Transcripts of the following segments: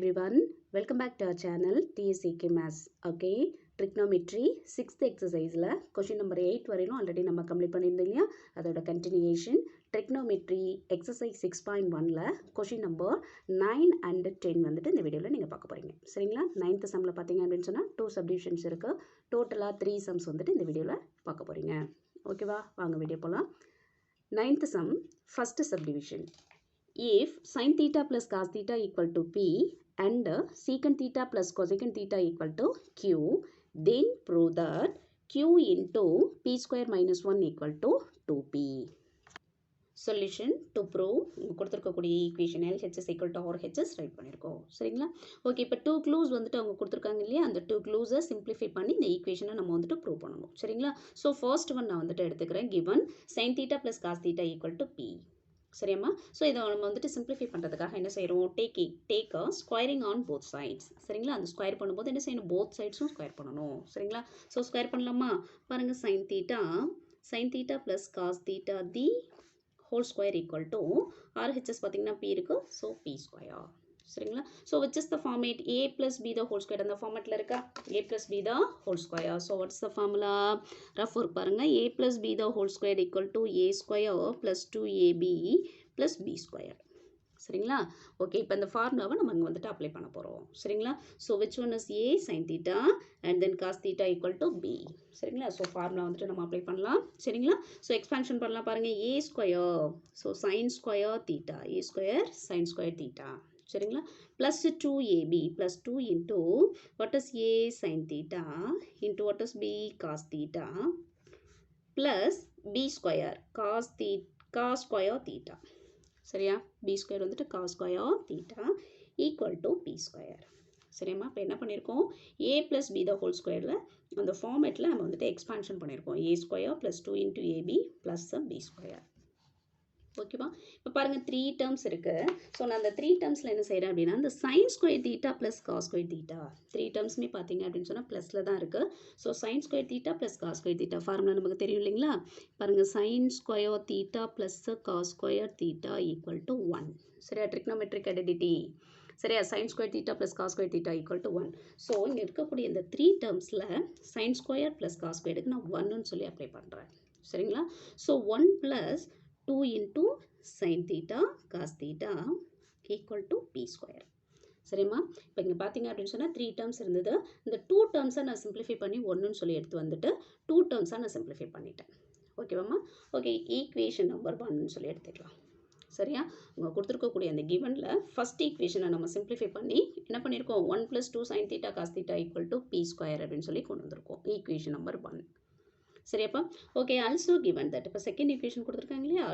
everyone, welcome back to our channel TSEK Maths. Okay, trigonometry 6th exercise la question number 8 வரையிலும் already நம்ம complete பண்ணியிருந்தோம் இல்லையா, அதோட continuation trigonometry exercise 6.1 ல question number 9 and 10 வந்துட்டு இந்த வீடியோல நீங்க பார்க்க போறீங்க. சரிங்களா? 9th sumல பாத்தீங்க அப்படினு சொன்னா 2 subdivisions இருக்கு. டோட்டலா 3 sums வந்துட்டு இந்த வீடியோல பார்க்க போறீங்க. ஓகேவா? வாங்க வீடியோ போலாம். 9th sum, first subdivision. If sin theta plus cos theta equal to P and secant theta plus cosecant theta equal to Q, then prove that Q into P square minus 1 equal to 2P. Solution to prove கொடுத்திருக்கக்கூடிய equation LHS equal to RHS write பண்ணிருக்கோம். சரிங்களா? Okay, இப்போ 2 clues வந்துட்டு அவங்க கொடுத்திருக்காங்க இல்லையா, அந்த 2 clues simplify பண்ணி இந்த equation நம்ம வந்துட்டு prove பண்ணணும். சரிங்களா? So first one நான் வந்துட்டு எடுத்துக்கிறேன். Given sin theta plus cos theta equal to P. சரியாம்மா? ஸோ இதை நம்ம வந்துட்டு சிம்பிளிஃபை பண்ணுறதுக்காக என்ன செய்கிறோம், take a squaring on both sides. சரிங்களா? அந்த ஸ்கொயர் பண்ணும்போது என்ன செய்யணும், போத் சைட்ஸும் ஸ்கொயர் பண்ணணும். சரிங்களா? ஸோ ஸ்கொயர் பண்ணலாமா? பாருங்கள், sine theta plus cos theta the whole square equal to RHS பார்த்தீங்கன்னா பி இருக்குது, ஸோ பி ஸ்கொயர். சரிங்களா? So which is the format A plus B the whole square, அந்த ஃபார்மேட்டில் இருக்கா, A plus B the whole square. So what's the formula, rough work பாருங்கள், A plus B the whole square equal to A square plus 2ab plus B square. சரிங்களா? Okay, இப்போ இந்த ஃபார்முலாவை நம்ம இங்கே வந்துட்டு அப்ளை பண்ண போகிறோம். சரிங்களா? So which one is A sine theta and then cos theta equal to B. சரிங்களா? ஸோ ஃபார்முலா வந்துட்டு நம்ம அப்ளை பண்ணலாம். சரிங்களா? ஸோ எக்ஸ்பான்ஷன் பண்ணலாம் பாருங்கள், A square, so sine square theta, A square sine square theta. சரிங்களா? Plus 2ab plus 2 into what is A sine theta into what is B cos theta plus B square cos square theta. சரியா? B square வந்துட்டு cos square theta equal to B square. சரியாம்மா? இப்போ என்ன பண்ணியிருக்கோம், A plus B the whole ஸ்கொயரில் அந்த ஃபார்மேட்டில் நம்ம வந்துட்டு எக்ஸ்பான்ஷன் பண்ணியிருக்கோம். A square plus 2 into AB plus B square. ஓகேவா? இப்போ பாருங்கள், 3 டேர்ம்ஸ் இருக்குது. ஸோ நான் அந்த 3 டேர்ம்ஸில் என்ன செய்கிறேன் அப்படின்னா, இந்த sine square theta plus cos square theta 3 டேர்ம்ஸுமே பார்த்தீங்க அப்படின்னு சொன்னால் ப்ளஸில் தான் இருக்குது. So sine square theta plus cos square theta formula நமக்கு தெரியும் இல்லைங்களா? பாருங்கள், sine square theta plus cos square theta equal to 1. சரியா? Trigonometric identity. சரியா? Sine square theta plus cos square theta equal to 1. So இங்கே இருக்கக்கூடிய இந்த 3 டேர்ம்ஸில் சைன் ஸ்கொயர் ப்ளஸ் காஸ் ஸ்கொயருக்கு நான் 1ன்னு சொல்லி அப்ளை பண்ணுறேன். சரிங்களா? So 1 plus 2 into sin theta cos theta equal to p square. சரிம்மா? இப்போ இங்கே பார்த்தீங்க அப்படின்னு சொன்னால் 3 டேர்ம்ஸ் இருந்தது. இந்த 2 டேர்ம்ஸை நான் சிம்பிளிஃபை பண்ணி 1ன்னு சொல்லி எடுத்து வந்துட்டு 2 டேர்ம்ஸாக நான் சிம்பிளிஃபை பண்ணிட்டேன். ஓகேவாம்மா? ஓகே, ஈக்குவேஷன் நம்பர் 1ன்னு சொல்லி எடுத்துக்கலாம். சரியா? உங்கள் கொடுத்துருக்கக்கூடிய அந்த கிவனில் ஃபஸ்ட் ஈக்குவேஷனை நம்ம சிம்பிளிஃபை பண்ணி என்ன பண்ணியிருக்கோம், 1 + 2 sin theta cos theta equal to p square அப்படின்னு சொல்லி கொண்டு வந்திருக்கோம். Equation number 1. சரியாப்பா? ஓகே, ஆல்சோ கிவன் தட், இப்போ செகண்ட் ஈக்குவேஷன் கொடுத்துருக்காங்க இல்லையா,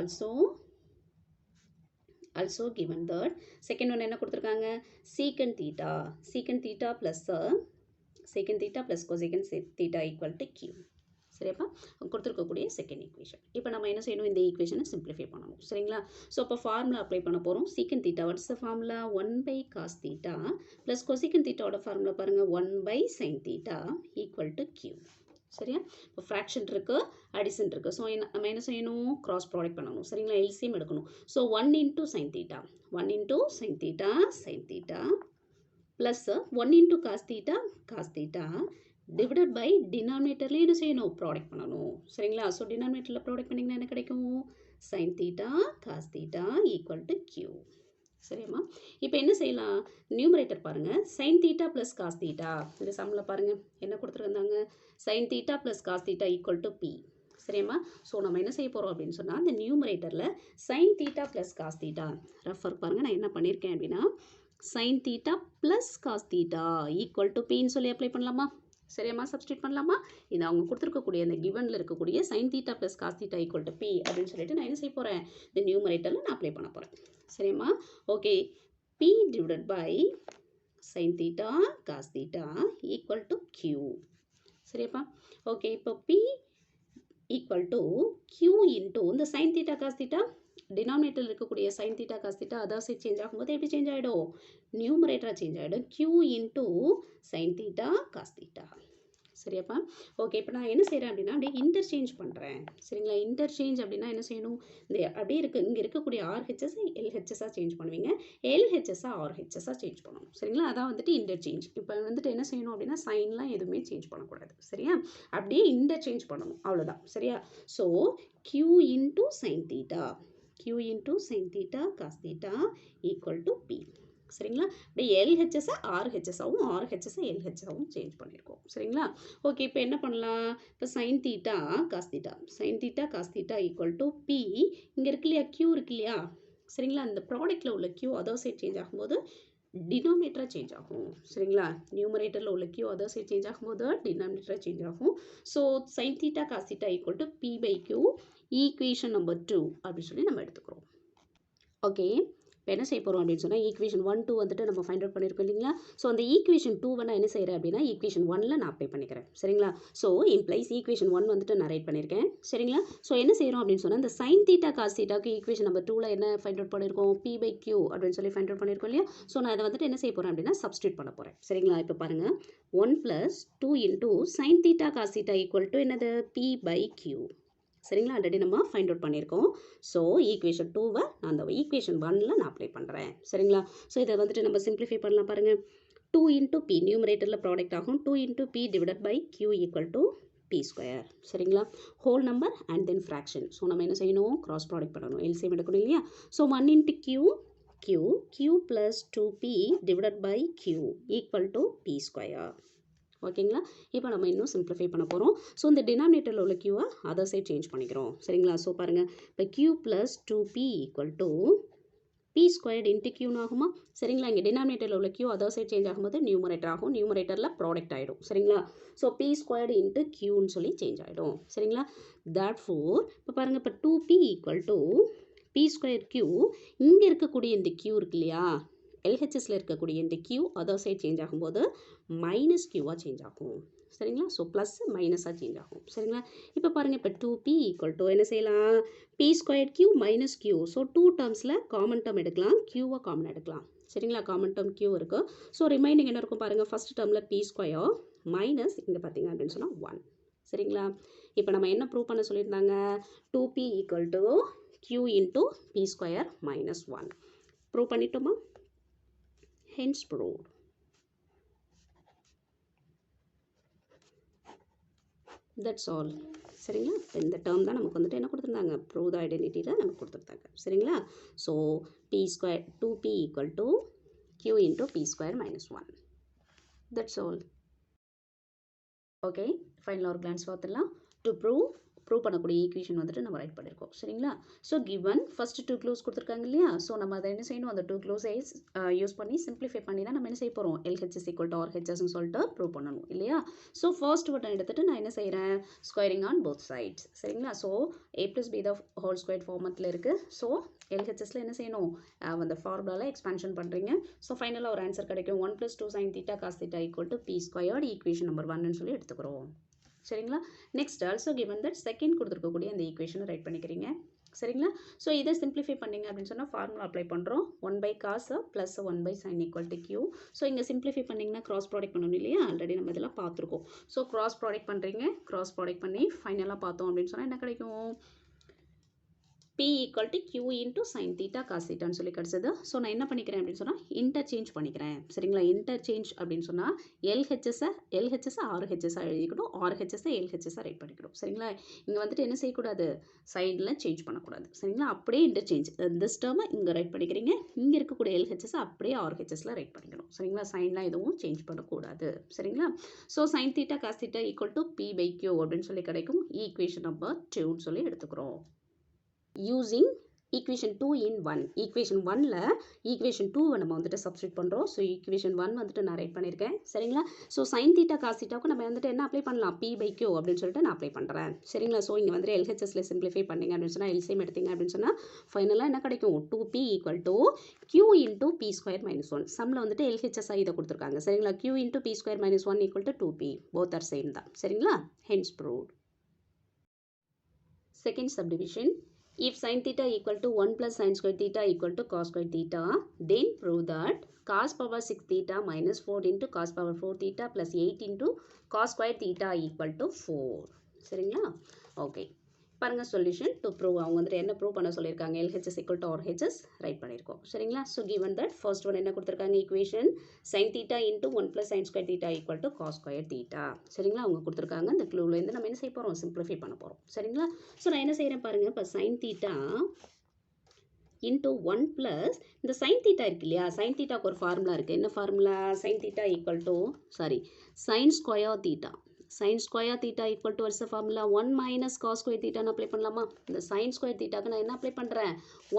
also given that second one என்ன கொடுத்துருக்காங்க, secant theta plus cosec theta equal to Q. சரியாப்பா? கொடுத்துருக்கக்கூடிய செகண்ட் ஈக்குவேஷன். இப்போ நம்ம என்ன செய்யணும், இந்த ஈக்குவேஷனை சிம்பிளிஃபை பண்ணணும். சரிங்களா? ஸோ இப்போ ஃபார்முலா அப்ளை பண்ண போகிறோம். Secant theta what's the formula, 1/cos theta plus cosec தீட்டாவோட ஃபார்முலா பாருங்கள், 1/sin theta equal to Q. சரியா? இப்போ ஃப்ராக்ஷன் இருக்குது, அடிஷன் இருக்குது. ஸோ நம்ம என்ன செய்யணும், கிராஸ் ப்ராடக்ட் பண்ணணும். சரிங்களா? எல்சிஎம் எடுக்கணும். So 1 into sin theta plus 1 into cos theta divided by டினாமினேட்டர்லேயே என்ன செய்யணும், ப்ராடக்ட் பண்ணணும். சரிங்களா? ஸோ டினாமினேட்டரில் ப்ராடக்ட் பண்ணிங்கன்னா என்ன கிடைக்கும், sin theta cos theta equal to Q. சரியாம்மா? இப்போ என்ன செய்யலாம், நியூமரேட்டர் பாருங்கள், sine theta plus cos theta, இந்த சம்மில் பாருங்கள் என்ன கொடுத்துருந்தாங்க, sine theta plus cos theta equal to B. சரியாம்மா? ஸோ நம்ம என்ன செய்ய போகிறோம் அப்படின்னு சொன்னால், இந்த நியூமரேட்டரில் sine theta plus cos theta refer பாருங்கள், நான் என்ன பண்ணியிருக்கேன் அப்படின்னா, sine theta plus cos theta equal to பின்னு சொல்லி அப்ளை பண்ணலாமா? சரியாம்மா? சப்ஸ்டியூட் பண்ணலாமா? இது அவங்க கொடுத்துருக்கக்கூடிய அந்த கிவனில் இருக்கக்கூடிய sine theta plus cos theta equal to p அப்படின்னு சொல்லிட்டு நான் என்ன செய்ய போகிறேன், இந்த நியூமரேட்டரில் நான் அப்ளை பண்ண போகிறேன். சரியாம்மா? Okay, p divided by sine theta cos theta equal to Q. சரியாப்பா? ஓகே, இப்போ p equal to Q into இந்த சைன் தீட்டா காஸ் தீட்டா டினாமினேட்டரில் இருக்கக்கூடிய சைன் தீட்டா காஸ் தீட்டா அதாவது சேஞ்ச் ஆகும்போது எப்படி சேஞ்ச் ஆகிடும், நியூமரேட்டராக சேஞ்ச் ஆகிடும். Q into sine theta cos theta. சரியாப்பா? ஓகே. இப்போ நான் என்ன செய்கிறேன் அப்படின்னா அப்படியே இன்டர்சேஞ்ச் பண்ணுறேன். சரிங்களா? இன்டர்சேஞ்ச் அப்படின்னா என்ன செய்யணும்? இந்த அப்படியே இங்கே இருக்கக்கூடிய ஆர்ஹெச்எஸ் எல்ஹெச்எஸ்ஸாக சேஞ்ச் பண்ணுவீங்க. எல்ஹெச்எஸ்ஸாக ஆர்ஹெச்எஸ்ஸாக சேஞ்ச் பண்ணணும். சரிங்களா? அதான் வந்துட்டு இன்டர்சேஞ்ச். இப்போ வந்துட்டு என்ன செய்யணும் அப்படின்னா சைன்லாம் எதுவுமே சேஞ்ச் பண்ணக்கூடாது. சரியா? அப்படியே இன்டர்சேஞ்ச் பண்ணணும். அவ்வளோதான். சரியா? So q into sine theta sin theta cos theta equal to p. சரிங்களா? அப்படியே எல்ஹெச்எஸ்ஸை ஆர்ஹெச்எஸ்ஸாகவும் ஆர்ஹெச்எஸ்ஸை எல்ஹெச்ஆகவும் சேஞ்ச் பண்ணியிருக்கோம். சரிங்களா? ஓகே. இப்போ என்ன பண்ணலாம்? இப்போ sin theta cos theta equal to p. இங்கே இருக்கு இல்லையா q இருக்கு இல்லையா? சரிங்களா? அந்த ப்ராடக்ட்டில் உள்ள q அதர் சைட் சேஞ்ச் ஆகும்போது டினாமினேட்டராக சேஞ்ச் ஆகும். சரிங்களா? நியூமரேட்டரில் உள்ள q அதர் சைட் சேஞ்ச் ஆகும்போது டினாமினேட்டராக சேஞ்ச் ஆகும். So sin theta cos theta equal to p by q equation number 2 அப்படின்னு சொல்லி நம்ம எடுத்துக்கிறோம். ஓகே. இப்போ என்ன செய்ய போகிறோம் அப்படின்னு சொன்னால் ஈக்குவேஷன் 1 2 வந்துட்டு நம்ம ஃபைண்ட் அவுட் பண்ணியிருக்கோம் இல்லைங்களா? ஸோ அந்த ஈக்குவேஷன் 2 நான் என்ன செய்கிறேன் அப்படின்னா ஈக்குவேஷன் 1ல் நான் அப்ளை பண்ணிக்கிறேன். சரிங்களா? ஸோ இம்ப்ளைஸ் ஈக்குவேஷன் 1 வந்துட்டு நான் ரைட் பண்ணியிருக்கேன். சரிங்களா? ஸோ என்ன செய்கிறோம் அப்படின்னு சொன்னால் இந்த சைன் தீட்டா காஸ் தீட்டாக்கு ஈக்குவேஷன் நம்பர் 2ல் என்ன ஃபைண்ட் அவுட் பண்ணியிருக்கோம்? p by q அப்படின்னு சொல்லி ஃபைண்ட் அவுட் பண்ணியிருக்கோம் இல்லையா? ஸோ நான் இதை வந்துட்டு என்ன செய்ய போகிறேன் அப்படின்னா சப்ஸ்டியூட் பண்ண போகிறேன். சரிங்களா? இப்போ பாருங்கள் 1 + 2 into sine theta cos theta equal to என்னது? p by q. சரிங்களா? ஆல்ரெடி நம்ம ஃபைண்ட் அவுட் பண்ணியிருக்கோம். ஸோ ஈக்குவேஷன் 2வை நான் அந்த ஈக்குவேஷன் 1ல் நான் அப்ளை பண்ணுறேன். சரிங்களா? ஸோ இதை வந்துட்டு நம்ம சிம்பிளிஃபை பண்ணலாம் பாருங்கள். 2 இன்டூ பி நியூமரேட்டரில் ப்ராடக்ட் ஆகும். 2 into B divided by q equal to p square. சரிங்களா? Whole number and then fraction. So நம்ம என்ன செய்யணும்? கிராஸ் ப்ராடக்ட் பண்ணணும். எல்சிஎம் எடுக்கணும் இல்லையா? So 1 into q plus 2p divided by q equal to p square. ஓகேங்களா? இப்போ நம்ம இன்னும் சிம்பிளிஃபை பண்ண போகிறோம். ஸோ இந்த டினாமினேட்டரில் உள்ள க்யூவை அதர் சைட் சேஞ்ச் பண்ணிக்கிறோம். சரிங்களா? ஸோ பாருங்கள் இப்போ q plus 2p equal to p squared into க்யூன்னு ஆகுமா? சரிங்களா? இங்கே டினாமினேட்டரில் உள்ள க்யூ அதர் சைட் சேஞ்ச் ஆகும்போது நியூமரேட்டர் ஆகும். நியூமரேட்டரில் ப்ராடக்ட் ஆகிடும். சரிங்களா? ஸோ p ஸ்கொயர்டு இன்ட்டு க்யூன்னு சொல்லி சேஞ்ச் ஆகிடும். சரிங்களா? therefore இப்போ பாருங்கள் இப்போ 2p equal to p square q இங்கே இருக்கக்கூடிய இந்த q இருக்கு இல்லையா? எல்ஹெச்எஸில் இருக்கக்கூடிய இந்த q அதர் சைட் சேஞ்ச் ஆகும்போது மைனஸ் க்யூவாக சேஞ்ச் ஆகும். சரிங்களா? ஸோ ப்ளஸ் மைனஸாக சேஞ்ச் ஆகும். சரிங்களா? இப்போ பாருங்கள் இப்போ 2p ஈக்குவல் டு என்ன செய்யலாம்? p square q minus q. So 2 டேர்ம்ஸில் காமன் டேர்ம் எடுக்கலாம். க்யூவை காமன் எடுக்கலாம். சரிங்களா? காமன் டேர்ம் q இருக்குது. ஸோ ரிமைனிங் என்ன இருக்கும் பாருங்கள். ஃபஸ்ட் டேர்மில் p ஸ்கொயர் மைனஸ் இங்கே பார்த்தீங்க அப்படின்னு சொன்னால் 1. சரிங்களா? இப்போ நம்ம என்ன ப்ரூவ் பண்ண சொல்லியிருந்தாங்க? 2p equal to q into p square minus 1. Prove பண்ணிட்டோமா? hence proved. That's all. சரிங்களா? இந்த டேர்ம் தான் நமக்கு வந்துட்டு என்ன கொடுத்துருந்தாங்க? ப்ரூவ் த ஐடென்டிட்டியில் நமக்கு கொடுத்துருந்தாங்க. சரிங்களா? So p square 2p equal to q into p square minus 1. That's all. Okay. ஃபைனலாக ஒரு கிளான்ஸ் பார்த்துடலாம். டு ப்ரூவ் பண்ணக்கூடிய ஈக்குவேஷன் வந்துட்டு நம்ம ரைட் பண்ணியிருக்கோம். சரிங்களா? ஸோ கிவன் ஃபர்ஸ்ட் 2 க்ளோஸ் கொடுத்துருக்காங்க இல்லையா? ஸோ நம்ம அதை என்ன செய்யணும்? அந்த 2 க்ளோஸை யூஸ் பண்ணி சிம்பிளிஃபை பண்ணி தான் நம்ம என்ன செய்ய போகிறோம்? எல்ஹெச்எஸ் ஈக்குவல் டு ஆர்ஹெச்எஸ்ன்னு சொல்லிட்டு ப்ரூவ் பண்ணணும் இல்லையா? ஸோ ஃபர்ஸ்ட் பட்டன் எடுத்துகிட்டு நான் என்ன செய்கிறேன்? Squaring on both sides. சரிங்களா? So a + b the whole square ஃபார்மட்டில் இருக்குது. ஸோ எல்ஹெச்எஸில் என்ன செய்யணும்? அந்த ஃபார்முலாவில் எக்ஸ்பான்ஷன் பண்ணுறீங்க. ஸோ ஃபைனலாக ஒரு ஆன்சர் கிடைக்கும். 1 + 2 sin theta cos theta equal to p squared equation number 1ன்னு சொல்லி எடுத்துக்கிறோம். சரிங்களா? Next also given that second கொடுத்துருக்கக்கூடிய அந்த ஈக்குவேஷனை ரைட் பண்ணிக்கிறீங்க. சரிங்களா? ஸோ இதை சிம்பிளிஃபை பண்ணிங்க அப்படின்னு சொன்னால் ஃபார்முலா அப்ளை பண்ணுறோம். 1/cos plus 1/sin equal to q. So இங்கே சிம்பிளிஃபை பண்ணிங்கன்னா கிராஸ் ப்ராடக்ட் பண்ணணும் இல்லையா? ஆல்ரெடி நம்ம இதெல்லாம் பார்த்துருக்கோம். ஸோ கிராஸ் ப்ராடக்ட் பண்ணுறீங்க. கிராஸ் ப்ராடக்ட் பண்ணி ஃபைனலாக பார்த்தோம் அப்படின்னு சொன்னால் என்ன கிடைக்கும்? p equal to q into sin theta cos thetaன்னு சொல்லி கிடச்சது. ஸோ நான் என்ன பண்ணிக்கிறேன் அப்படின்னு சொன்னால் இன்டர்சேஞ்ச் பண்ணிக்கிறேன். சரிங்களா? இன்டர்சேஞ்ச் அப்படின்னு சொன்னால் எல்ஹெச்எஸ்ஸை ஆர்ஹெச்எஸ்ஸாக எழுதிக்கணும். ஆர்ஹெச்எஸ்ஸை எல்ஹெச்எஸ்ஸாக ரைட் பண்ணிக்கணும். சரிங்களா? இங்கே வந்துட்டு என்ன செய்யக்கூடாது? சைடில் சேஞ்ச் பண்ணக்கூடாது. சரிங்களா? அப்படியே இன்டர்சேஞ்ச் திஸ் டேர்மை இங்கே ரைட் பண்ணிக்கிறீங்க. இங்கே இருக்கக்கூடிய எல்ஹெச்எஸ்ஸை அப்படியே ஆர்ஹெச்எஸில் ரைட் பண்ணிக்கணும். சரிங்களா? சைன்லாம் எதுவும் சேஞ்ச் பண்ணக்கூடாது. சரிங்களா? So sin theta cos theta equal to p by q அப்படின்னு சொல்லி கிடைக்கும். ஈக்குவேஷன் நம்பர் 2ன்னு சொல்லி எடுத்துக்கிறோம். using equation 2 in 1. equation 1ல equation 2 நம்ம வந்துட்டு சப்ஸ்டிட் பண்ணுறோம். ஸோ equation 1 வந்துட்டு நான் ரைட் பண்ணியிருக்கேன். சரிங்களா? ஸோ sin theta cos thetaவுக்கு நம்ம வந்துட்டு என்ன அப்ளை பண்ணலாம்? p by q அப்படின்னு சொல்லிட்டு நான் அப்ளை பண்ணுறேன். சரிங்களா? ஸோ இங்கே வந்துட்டு எல்ஹெச்எஸில் சிம்பிளிஃபை பண்ணிங்க அப்படின்னு சொன்னால் எல்சிஎம் எடுத்தீங்க அப்படின்னு சொன்னால் ஃபைனலாக என்ன கிடைக்கும்? 2p equal to q into p square minus 1. சம்மில் வந்துட்டு எல்ஹெச்எஸ்ஸாக இதை கொடுத்துருக்காங்க. சரிங்களா? q into p square minus 1 equal to 2p. Both are same தான். சரிங்களா? hence proved. Second subdivision. If sin theta equal to 1 plus sin square theta equal to cos square theta, then prove that cos power 6 theta minus 4 into cos power 4 theta plus 8 into cos square theta equal to 4. சரிங்களா? Okay. பாருங்க solution to prove அவங்க வந்துட்டு என்ன prove பண்ண சொல்லியிருக்காங்க LHS equal to RHS right பண்ணியிருக்கோம் சரிங்களா so given that first one என்ன கொடுத்துருக்காங்க equation sin theta into 1 plus sin square theta equal to cos square theta சரிங்களா அவங்க கொடுத்துருக்காங்க இந்த க்ளூலேருந்து நம்ம என்ன செய்ய போகிறோம் சிம்பிளிஃபை பண்ண போகிறோம் சரிங்களா ஸோ நான் என்ன செய்கிறேன் பாருங்கள் இப்போ sin theta into 1 plus இந்த sin theta இருக்கு இல்லையா sin thetaக்கு ஒரு ஃபார்முலா இருக்குது என்ன formula sin theta equal to sin square theta sin square theta equal to what's the formula 1 minus cos square theta நான் அப்ளை பண்ணலாமா இந்த sin square thetaக்கு நான் என்ன அப்ளை பண்ணுறேன்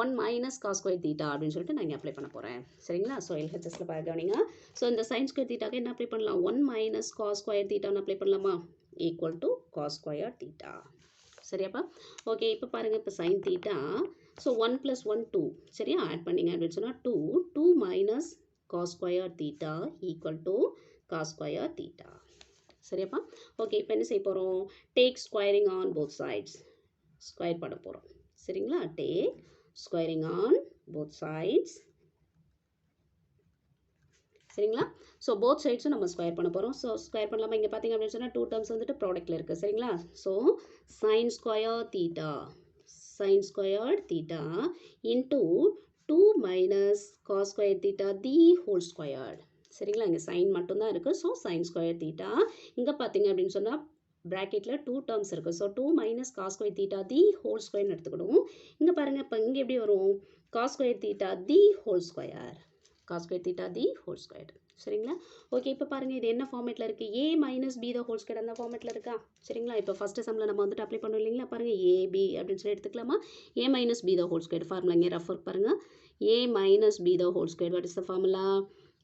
1 minus cos square theta அப்படின்னு சொல்லிட்டு நான் இங்கே அப்ளை பண்ண போகிறேன் சரிங்களா ஸோ LHSல பாருங்க ஸோ இந்த sin square thetaக்கு என்ன அப்ளை பண்ணலாம் 1 minus cos square theta apply பண்ணலாமா equal to cos square theta சரியாப்பா ஓகே இப்போ பாருங்கள் இப்போ sin theta ஸோ 1 plus 1 2 சரியா ஆட் பண்ணிங்க அப்படின்னு சொன்னால் 2 minus cos square theta equal to cos square theta சரியாப்பா ஓகே இப்போ என்ன செய்ய போகிறோம் take squaring on both sides square பண்ண போகிறோம் சரிங்களா take squaring on both sides சரிங்களா ஸோ போத் சைட்ஸும் நம்ம ஸ்கொயர் பண்ண போகிறோம் ஸோ ஸ்கொயர் பண்ணலாமா இங்கே பார்த்தீங்க அப்படின்னு சொன்னால் 2 டேர்ம்ஸ் வந்துட்டு ப்ராடக்ட்டில் இருக்குது சரிங்களா so sin square theta into 2 minus cos square theta the whole squared சரிங்களா இங்கே சைன் மட்டும்தான் இருக்குது ஸோ sin square theta இங்கே பார்த்தீங்க அப்படின்னு சொன்னால் ப்ராக்கெட்டில் 2 டேர்ம்ஸ் இருக்குது so 2 minus cos square theta the whole square எடுத்துக்கணும் இங்கே பாருங்கள் இப்போ இங்கே எப்படி வரும் cos square theta the whole square cos square theta the whole square சரிங்களா ஓகே இப்போ பாருங்கள் இது என்ன ஃபார்மேட்டில் இருக்குது a minus b the whole square அந்த ஃபார்மேட்டில் இருக்கா சரிங்களா இப்போ ஃபஸ்ட்டு சம்மில் நம்ம வந்துட்டு அப்ளை பண்ணோம் இல்லைங்களா பாருங்கள் ab அப்படின்னு சொல்லி எடுத்துக்கலாமா a minus b the whole square formula இங்கே ரெஃபர் பாருங்கள் a minus b the whole square what is the formula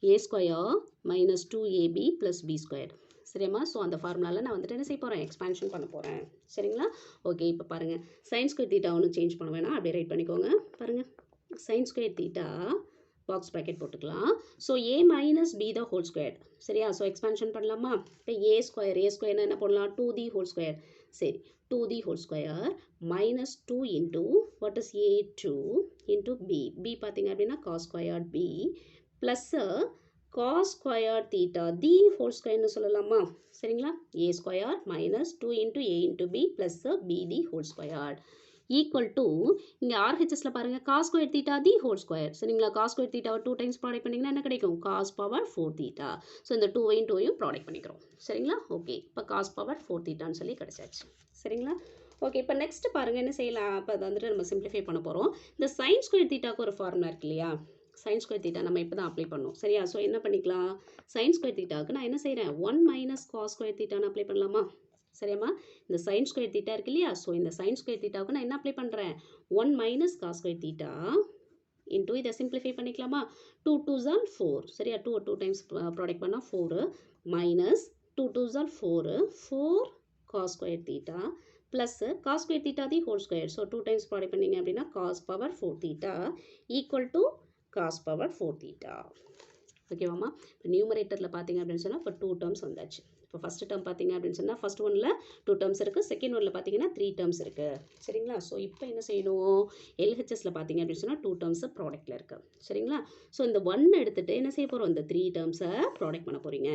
a square minus 2ab plus b squared சரியாம்மா ஸோ அந்த ஃபார்முலாவில் நான் வந்துட்டு என்ன செய்ய போகிறேன் எக்ஸ்பான்ஷன் பண்ண போகிறேன் சரிங்களா ஓகே இப்போ பாருங்கள் sin square theta ஒன்றும் சேஞ்ச் பண்ண வேணாம் அப்படியே ரைட் பண்ணிக்கோங்க பாருங்கள் sin square theta box bracket போட்டுக்கலாம் so a minus b the whole square சரியா ஸோ எக்ஸ்பான்ஷன் பண்ணலாமா இப்போ a ஸ்கொயர் என்ன போடலாம் 2d whole square சரி 2d whole square minus 2 into what is a 2 into b பார்த்தீங்க அப்படின்னா cos squared b plus cos square theta the whole square னு சொல்லலாமா சரிங்களா a square minus 2 into a into b plus b the whole square equal to இங்கே RHSல பாருங்க cos square theta the whole square சரிங்களா cos square theta 2 times product பண்ணிங்கன்னா என்ன கிடைக்கும் cos power 4 theta so இந்த 2ஐயும் 2ஐயும் ப்ராடக்ட் பண்ணிக்கிறோம் சரிங்களா ஓகே இப்போ cos power 4 thetaன்னு சொல்லி கிடைச்சாச்சு சரிங்களா ஓகே இப்போ நெக்ஸ்ட் பாருங்கள் என்ன செய்யலாம் இப்போ அதை வந்துட்டு நம்ம சிம்பிளிஃபை பண்ண போகிறோம் இந்த sin square thetaக்கு ஒரு ஃபார்முலா இருக்கு இல்லையா sin square theta நம்ம இப்போ தான் அப்ளை பண்ணோம் சரியா ஸோ என்ன பண்ணிக்கலாம் sin square thetaக்கு நான் என்ன செய்கிறேன் 1 minus cos square theta apply பண்ணலாமா சரியாம்மா இந்த sin square theta இருக்கு இல்லையா ஸோ இந்த sin square thetaக்கு நான் என்ன அப்ளை பண்ணுறேன் 1 minus cos square theta into இதை சிம்பிளிஃபை பண்ணிக்கலாமா 2 2s are 4 சரியா 2 டைம்ஸ் ப்ராடக்ட் பண்ணால் 4 minus 2 2s are 4 cos square theta plus cos square theta the whole square so 2 times product பண்ணிங்க அப்படின்னா cos power 4 theta equal to cos power 4 theta ஓகேவாம்மா இப்போ நியூமரேட்டரில் பார்த்தீங்க அப்படின்னு சொன்னால் இப்போ 2 டேர்ம்ஸ் வந்தாச்சு இப்போ ஃபஸ்ட்டு டேர்ம் பார்த்தீங்க அப்படின்னு சொன்னால் ஃபஸ்ட் ஒன்னில் 2 டேர்ம்ஸ் இருக்குது செகண்ட் ஒன்னில் பார்த்தீங்கன்னா 3 டேர்ம்ஸ் இருக்குது சரிங்களா ஸோ இப்போ என்ன செய்யணும் LHSல பார்த்தீங்க அப்படின்னு சொன்னால் 2 டேர்ம்ஸ் ப்ராடக்ட்டில் இருக்குது சரிங்களா ஸோ இந்த 1 எடுத்துகிட்டு என்ன செய்ய போகிறோம் இந்த 3 டேர்ம்ஸை ப்ராடக்ட் பண்ண போகிறீங்க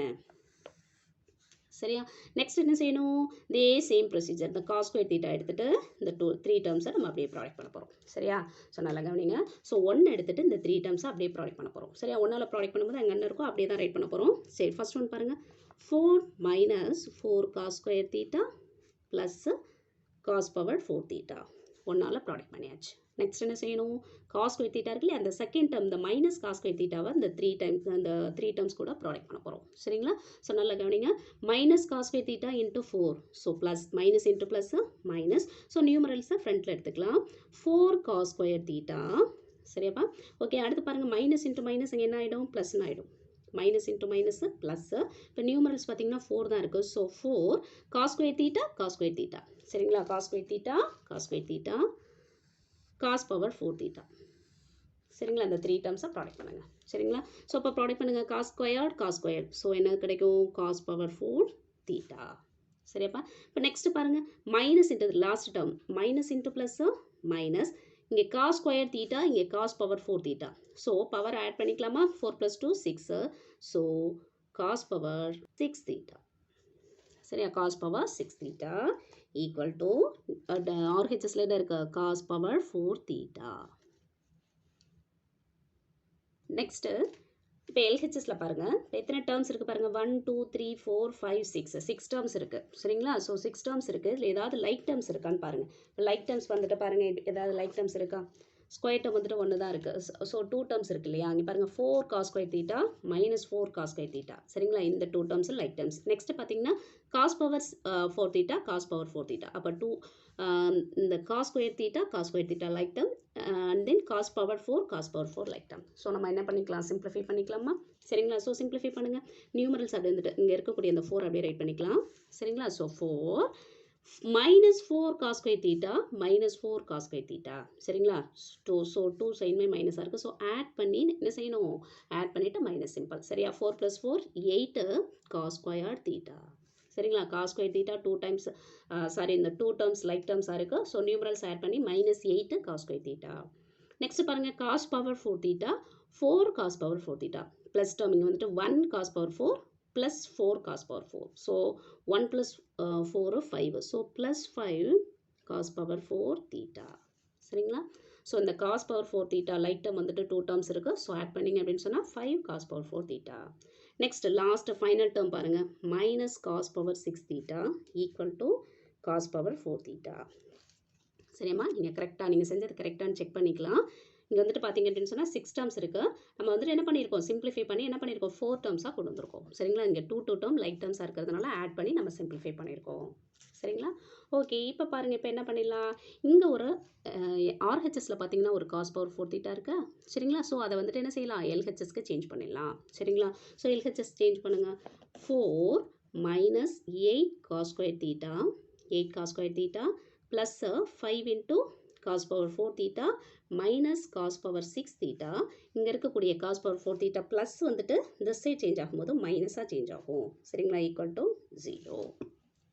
சரியா நெக்ஸ்ட் என்ன செய்யணும் இதே சேம் ப்ரொசீஜர் இந்த cos square theta எடுத்துகிட்டு இந்த 3 டேர்ம்ஸை நம்ம அப்படியே ப்ராடக்ட் பண்ண போகிறோம் சரியா ஸோ நல்லா கவனிங்க ஸோ 1 எடுத்துகிட்டு இந்த 3 டேர்ம்ஸை அப்படியே ப்ராடக்ட் பண்ண போகிறோம் சரியா ஒன்றால் ப்ராடக்ட் பண்ணும்போது அங்கே என்ன இருக்கோ அப்படியே தான் ரைட் பண்ண போகிறோம் சரி ஃபர்ஸ்ட் ஒன் பாருங்கள் 4 minus 4 cos square theta plus cos power 4 theta ஒன்றால் ப்ராடக்ட் பண்ணியாச்சு நெக்ஸ்ட் என்ன செய்யணும் cos square theta இருக்குல்லையே அந்த செகண்ட் டேர்ம் இந்த மைனஸ் cos square thetaவை அந்த 3 டேர்ம்ஸ் கூட ப்ராடக்ட் பண்ண போகிறோம் சரிங்களா ஸோ நல்லா கவனிங்க minus cos square theta into 4 so plus minus into plus minus so நியூமரல்ஸை ஃப்ரண்ட்டில் எடுத்துக்கலாம் 4 cos square theta சரியாப்பா ஓகே அடுத்து பாருங்கள் மைனஸ் இன்ட்டு மைனஸ் அங்கே என்ன ஆகிடும் ப்ளஸ்ன்னு ஆகிடும் மைனஸ் இன்ட்டு மைனஸ் ப்ளஸ் இப்போ நியூமரல்ஸ் பார்த்தீங்கன்னா 4 தான் இருக்குது ஸோ 4 cos square theta சரிங்களா cos square theta cos power 4 theta சரிங்களா இந்த 3 டேர்ம்ஸை ப்ராடக்ட் பண்ணுங்க சரிங்களா ஸோ இப்போ ப்ராடக்ட் பண்ணுங்கள் cos squared ஸோ என்ன கிடைக்கும் cos power 4 theta சரியாப்பா இப்போ நெக்ஸ்ட் பாருங்கள் minus into last term minus into plus minus இங்கே காஸ் ஸ்கொயர் தீட்டா இங்கே cos power 4 theta. So power add பண்ணிக்கலாமா? 4 + 2 6. So cos power 6 theta. சரியா? Cos power 6 theta equal to ஆர்ஹெச்எஸ்ல என்ன இருக்கு? Cos power 4 theta. நெக்ஸ்ட்டு இப்போ எல்ஹெச்எஸில் பாருங்கள், இப்போ எத்தனை டேர்ம்ஸ் இருக்குது பாருங்கள். 1 2 3 4 5 6 6 டேர்ம்ஸ் இருக்குது. சரிங்களா? ஸோ 6 டேர்ம்ஸ் இருக்குது. இதில் ஏதாவது லைக் டேர்ம்ஸ் இருக்கான்னு பாருங்கள். இப்போ லைக் டேர்ம்ஸ் வந்துட்டு பாருங்கள், ஏதாவது லைக் டேர்ம்ஸ் இருக்கா? ஸ்கொயர் டேர்ம் வந்துட்டு ஒன்று தான் இருக்குது. ஸோ 2 டேர்ம்ஸ் இருக்குது இல்லையா? அங்கே பாருங்கள் 4 cos square theta -4 cos square theta. சரிங்களா? இந்த 2 டேர்ம்ஸ் லைக் டேர்ம்ஸ். நெக்ஸ்ட்டு பார்த்தீங்கன்னா cos power 4 theta cos power 4 theta. அப்போ இந்த cos square theta like term and then cos power 4 like term. So நம்ம என்ன பண்ணிக்கலாம்? சிம்பிளிஃபை பண்ணிக்கலாமா? சரிங்களா? ஸோ சிம்பிளிஃபை பண்ணுங்கள். நியூமரல்ஸ் அப்படி வந்துட்டு இங்கே இருக்கக்கூடிய அந்த 4 அப்படியே ரைட் பண்ணிக்கலாம். சரிங்களா? So 4 -4 cos square theta -4 cos square theta. சரிங்களா? ஸோ 2 சைனுமே மைனஸாக இருக்குது. ஸோ ஆட் பண்ணி என்ன செய்யணும்? ஆட் பண்ணிவிட்டு மைனஸ் சிம்பிள். சரியா? 4 + 4 8 காஸ் ஸ்கொயர் தீட்டா. சரிங்களா? காஸ் ஸ்கொயர் தீட்டா 2 டைம்ஸ் இந்த 2 டேர்ம்ஸ் லைக் டேர்ம்ஸாக இருக்குது. ஸோ நியூமரல்ஸ் ஆட் பண்ணி -8 காஸ் ஸ்கொயர் தீட்டா. நெக்ஸ்ட் பாருங்கள், cos power 4 theta 4 cos power 4 theta plus term இங்கே வந்துட்டு 1 cos power 4 plus 4 cos power 4. So 1 + 4 5. So +5 cos power 4 theta. சரிங்களா? So இந்த cos power 4 theta like term வந்துட்டு 2 terms இருக்குது. So add பண்ணிங்க அப்படின்னு சொன்னால் 5 cos power 4 theta. Next last final term பாருங்கள், minus cos power 6 theta equal to cos power 4 theta. சரியாம்மா? நீங்கள் செஞ்சது கரெக்டானு செக் பண்ணிக்கலாம். இங்கே வந்துட்டு பார்த்தீங்க அப்படின்னு சொன்னால் 6 டேர்ம்ஸ் இருக்குது. நம்ம வந்துட்டு என்ன பண்ணியிருக்கோம்? சிம்பிளிஃபை பண்ணி என்ன பண்ணியிருக்கோம்? 4 டேர்ம்ஸாக கொண்டு வந்திருக்கோம். சரிங்களா? இங்கே 2 டேர்ம் லைக் டேர்ம்ஸாக இருக்கிறதுனால ஆட் பண்ணி நம்ம சிம்பிளிஃபை பண்ணியிருக்கோம். சரிங்களா? ஓகே, இப்போ பாருங்கள், இப்போ என்ன பண்ணிடலாம்? இங்கே ஒரு ஆர்ஹெச்எஸில் பார்த்தீங்கன்னா ஒரு காஸ் பவர் 4 தீட்டா இருக்கா? சரிங்களா? ஸோ அதை வந்துட்டு என்ன செய்யலாம்? எல்ஹெச்எஸ்க்கு சேஞ்ச் பண்ணிடலாம். சரிங்களா? ஸோ எல்ஹெச்எஸ் சேஞ்ச் பண்ணுங்கள். 4 - 8 cos square theta 8 cos square theta plus 5 into cos power 4 theta minus cos power 6 theta. இங்கே இருக்கக்கூடிய காஸ் பவர் 4 தீட்டா ப்ளஸ் வந்துட்டு இந்த சைட் சேஞ்ச் ஆகும்போது மைனஸாக சேஞ்ச் ஆகும். சரிங்களா? Equal to 0.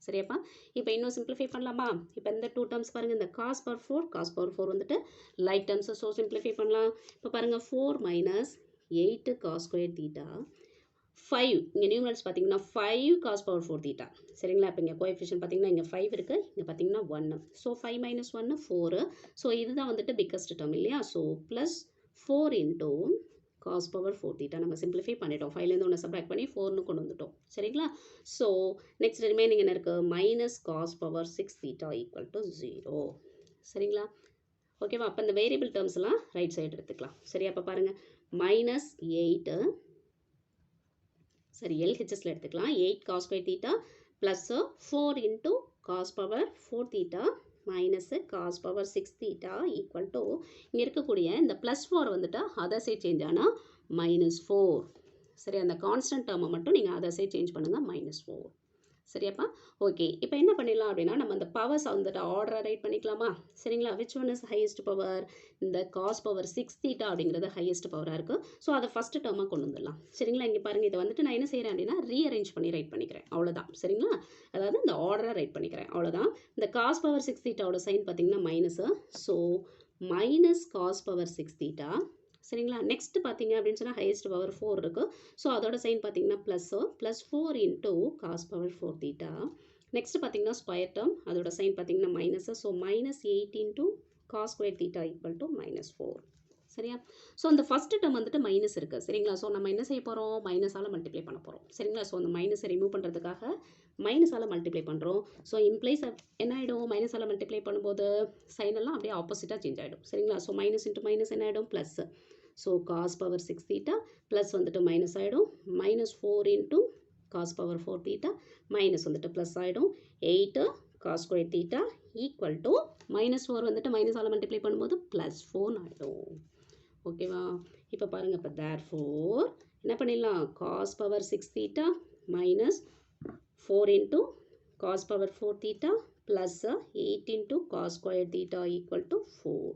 சரியாப்பா? இப்போ இன்னும் சிம்பிளிஃபை பண்ணலாமா? இப்போ இந்த 2 டேர்ம்ஸ் பாருங்கள், இந்த காஸ் பவர் 4 வந்துட்டு லைக் டேர்ம்ஸ். ஸோ சிம்பிளிஃபை பண்ணலாம். இப்போ பாருங்கள், 4 - 8 காஸ் ஸ்கொயர் தீட்டா 5 இங்கே நியூமரல்ஸ் பார்த்தீங்கன்னா 5 காஸ் பவர் 4 தீட்டா. சரிங்களா? இப்போ இங்கே கோஎஃபிஷியன்ட் பார்த்தீங்கன்னா இங்கே 5 இருக்குது, இங்கே பார்த்தீங்கன்னா 1. ஸோ 5 - 1 4. ஸோ இதுதான் வந்துட்டு பிக்கஸ்ட் டேர்ம் இல்லையா? So plus 4 into cos power 4 theta. நம்ம சிம்பிளிஃபை பண்ணிட்டோம். 5லேருந்து 1 சப்ராக்ட் பண்ணி 4ன்னு கொண்டு வந்துட்டோம். சரிங்களா? ஸோ நெக்ஸ்ட் ரிமைனிங் என்ன இருக்குது? Minus cos power 6 theta equal to 0. சரிங்களா? ஓகேவா? அப்போ இந்த வேரியபிள் டேர்ம்ஸ்லாம் ரைட் சைடு எடுத்துக்கலாம். சரியா? அப்போ பாருங்கள், -8 எல்ஹெச்எஸில் எடுத்துக்கலாம். 8 cos square theta plus 4 into cos power 4 theta minus cos power 6 theta equal to இங்கே இருக்கக்கூடிய இந்த +4 வந்துட்டு அதர் சைட் சேஞ்ச் ஆனால் -4. சரி, அந்த கான்ஸ்டன்ட் டேர்மை மட்டும் நீங்கள் அதர் சைட் சேஞ்ச் பண்ணுங்கள், -4. சரியாப்பா? ஓகே, இப்போ என்ன பண்ணிடலாம் அப்படின்னா, நம்ம அந்த பவர்ஸ் வந்துட்டு ஆர்டரை ரைட் பண்ணிக்கலாமா? சரிங்களா? Which one is highest power? இந்த காஸ் பவர் 6 தீட்டா அப்படிங்கிறது ஹையஸ்ட் பவராக இருக்குது. ஸோ அதை ஃபஸ்ட்டு டேர்மாக கொண்டு வந்துடலாம். சரிங்களா? இங்கே பாருங்கள், இதை வந்துட்டு நான் என்ன செய்கிறேன் அப்படின்னா ரீஅரேஞ்ச் பண்ணி ரைட் பண்ணிக்கிறேன். அவ்வளோதான். சரிங்களா? அதாவது இந்த ஆர்டரை ரைட் பண்ணிக்கிறேன். அவ்வளோதான். இந்த காஸ் பவர் 6 தீட்டாவோட சைன் பார்த்தீங்கன்னா minus. So minus cos power 6 theta. சரிங்களா? நெக்ஸ்ட் பார்த்தீங்க அப்படின்னு சொன்னால் ஹையஸ்ட் பவர் 4 இருக்குது. ஸோ அதோட சைன் பார்த்தீங்கன்னா +4 into cos power 4 theta. Next பார்த்தீங்கன்னா ஸ்கொயர் டேர்ம், அதோட சைன் பார்த்தீங்கன்னா minus. So -8 into cos square theta equal to -4. சரியா? ஸோ அந்த ஃபஸ்ட்டு டேர்ம் வந்துட்டு மைனஸ் இருக்குது. சரிங்களா? ஸோ நம்ம என்ன செய்ய போகிறோம்? மைனஸால் மல்டிப்ளை பண்ண போகிறோம். சரிங்களா? ஸோ அந்த மைனஸை ரிமூவ் பண்ணுறதுக்காக மைனஸால் மல்டிப்ளை பண்ணுறோம். ஸோ இம்ப்ளைஸ் என்ன ஆகிடும்? மைனஸால் மல்டிப்ளை பண்ணும்போது சைன் எல்லாம் அப்படியே ஆப்போசிட்டாக சேஞ்ச் ஆகிடும். சரிங்களா? ஸோ மைனஸ் இன்ட்டு மைனஸ் என்ன ஆகிடும்? Plus. So cos power 6 theta plus வந்துட்டு மைனஸ் ஆகிடும். -4 into cos power 4 theta minus வந்துட்டு ப்ளஸ் ஆகிடும். 8 cos square theta equal to -4 வந்துட்டு மைனஸால் மல்டிப்ளை பண்ணும்போது +4 ஆகிடும். ஓகேவா? இப்போ பாருங்கள், இப்போ தேர்ஃபோர் என்ன பண்ணிடலாம்? Cos power 6 theta -4 into cos power 4 theta plus 8 into cos square theta equal to 4.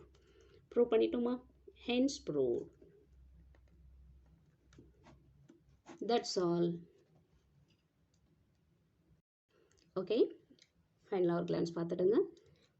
Prove பண்ணிட்டோமா? Hence proved. That's all. Okay, final hour glance பார்த்துடுங்க.